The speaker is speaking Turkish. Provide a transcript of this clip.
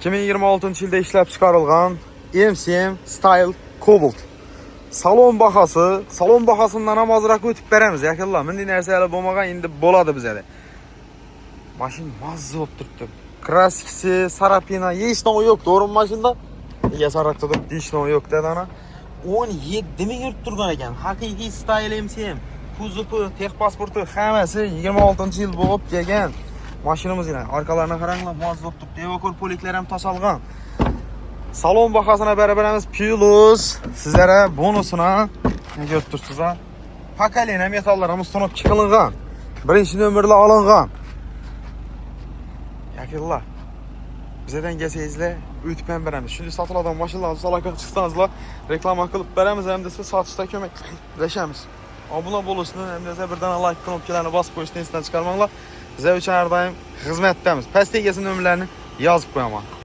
2026 yılda işlep çıkarılgan MCM Style Cobalt. Salon bahasından ham azroq o'tib beramiz. Yaqinlar, bunday narsalar bo'lmagan endi bo'ladi bizda. Mashina mazza bo'lib turibdi. Kraskisi, sarapina, hech nima yo'q. To'g'rimi mashinada? Nega saraqda turibdi, hech nima yo'q dedi ana. 17 ming yurib turgan ekan. Haqiqiy Style MCM. Kuzovi, texpasporti hammasi 26-yil bo'lib kelgan. Mashinamiz yana arkalarına qaranglar, mazza bo'lib turibdi. Evakor poliklar ham tosalgan. Salon bahasına beraberimiz plus sizlere bonusuna ne görüp tursiz ha? Pakalina metallarımız tonop çıkılıngan. Birinci nömrli alıngan. Yakınlar. Bizden gelseyizle ütüpen beremiz. Şimdi satıladan maşınlarınızı salakın çıksanızla reklama kılıp beremiz. Hem de size satışta kömekleşemiz. Abone olursunuz. Hem de size birden like knopkalarını basıp koyuşun içinden çıkarmanla. Size üçün her daim hizmettemiz. Pəstə gəlsin nömrələrini yazıb qoyama.